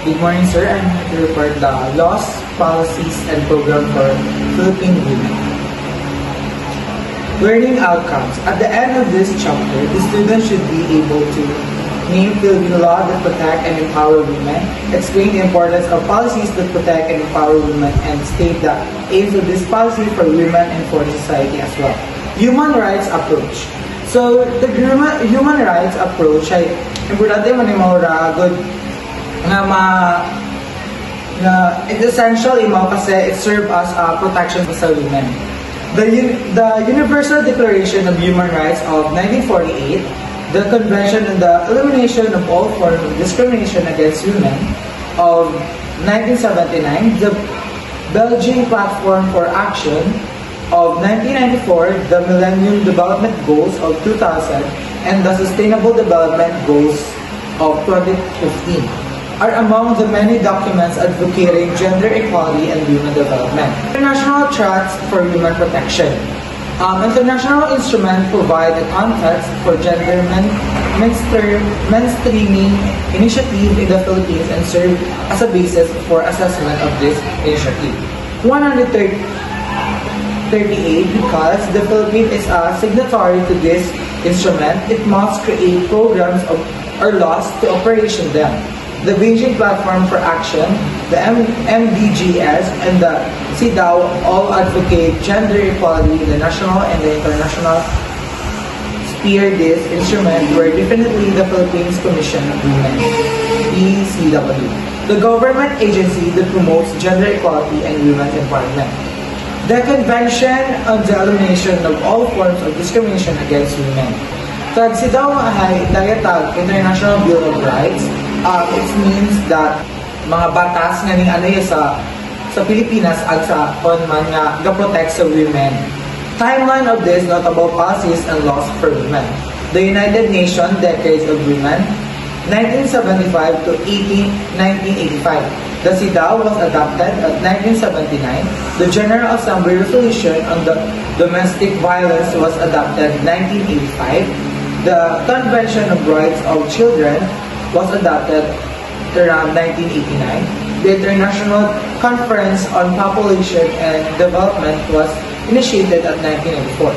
Good morning, sir. I'm here to report the laws, policies, and program for Philippine women. Learning outcomes. At the end of this chapter, the student should be able to name Philippine law that protect and empower women, explain the importance of policies that protect and empower women, and state the aims of this policy for women and for society as well. Human rights approach. So, the human rights approach ay importante man yung mga good it's essential kasi it serves as protection sa women. The Universal Declaration of Human Rights of 1948, the Convention on the Elimination of All Forms of Discrimination Against Women of 1979, the Beijing Platform for Action of 1994, the Millennium Development Goals of 2000, and the Sustainable Development Goals of 2015 are among the many documents advocating gender equality and human development. International Tracts for Human Protection. International instruments provide a context for gender mainstreaming initiative in the Philippines and serve as a basis for assessment of this initiative. 138 because the Philippines is a signatory to this instrument, it must create programs or laws to operation them. The Beijing Platform for Action, the MDGs, and the CEDAW all advocate gender equality in the national and the international sphere. This instrument were definitely the Philippines Commission of Women, PCW, the government agency that promotes gender equality and women's empowerment. The Convention on the Elimination of All Forms of Discrimination Against Women. Tag CEDAW ay dayatag International Bill of Rights. It means that mga batas nga ning sa Pilipinas at sa konman nga ga-protect sa women. Timeline of this notable policies and laws for women. The United Nations Decades of Women, 1975 to 1985. The CEDAW was adopted at 1979. The General Assembly Resolution on the Domestic Violence was adopted 1985. The Convention of Rights of Children was adopted around 1989. The International Conference on Population and Development was initiated at 1994.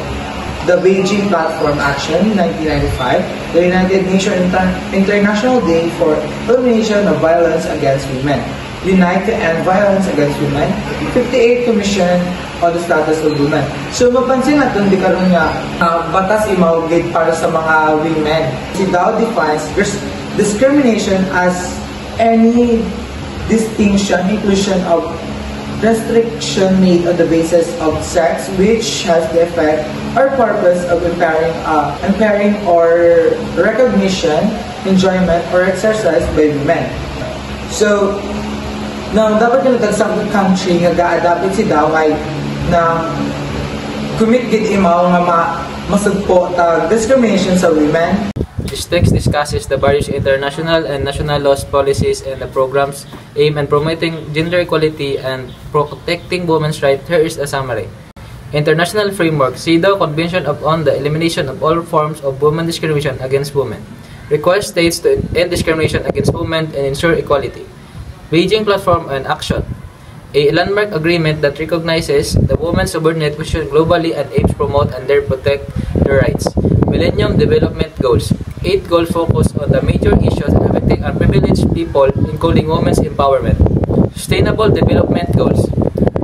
The Beijing Platform Action, 1995. The United Nations International Day for Elimination of Violence Against Women. Unite to End Violence Against Women. 58 Commission on the Status of Women. So mapansin natin di karon nga batas imawgid para sa mga women. CEDAW defines discrimination as any distinction, inclusion of restriction made on the basis of sex which has the effect or purpose of impairing or recognition, enjoyment, or exercise by women. So, now, dapat yung sa country nga ga-adapt CEDAW ay na commit gid imaw nga masugpo discrimination sa women. This text discusses the various international and national laws, policies, and the programs aimed at promoting gender equality and protecting women's rights. Here is a summary. International Framework. CEDAW Convention on the Elimination of All Forms of Women Discrimination Against Women requires states to end discrimination against women and ensure equality. Beijing Platform and Action. A landmark agreement that recognizes the women's subordinate position globally and aims to promote and protect their rights. Millennium Development Goals. 8 goals focus on the major issues affecting unprivileged people, including women's empowerment. Sustainable Development Goals.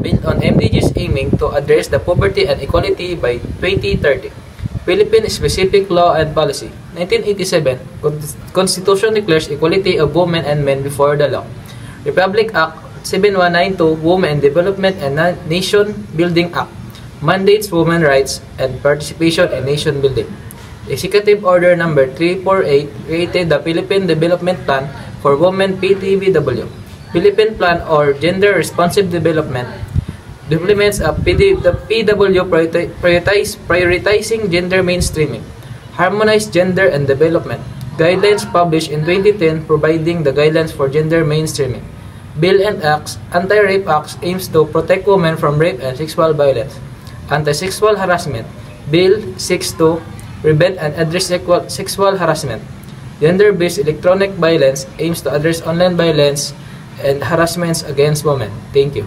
Built on MDGs aiming to address the poverty and equality by 2030. Philippine Specific Law and Policy. 1987. Constitution declares equality of women and men before the law. Republic Act 7192, Women Development and Nation Building Act, mandates women's rights and participation in nation building. Executive Order Number 348 created the Philippine Development Plan for Women PTVW. Philippine Plan or Gender Responsive Development implements the PW prioritizing gender mainstreaming, harmonized gender and development. Guidelines published in 2010 providing the guidelines for gender mainstreaming. Bill and Acts, Anti-Rape Acts aims to protect women from rape and sexual violence. Anti-sexual harassment. Bill 62 prevent and address sexual harassment. Gender-based electronic violence aims to address online violence and harassments against women. Thank you.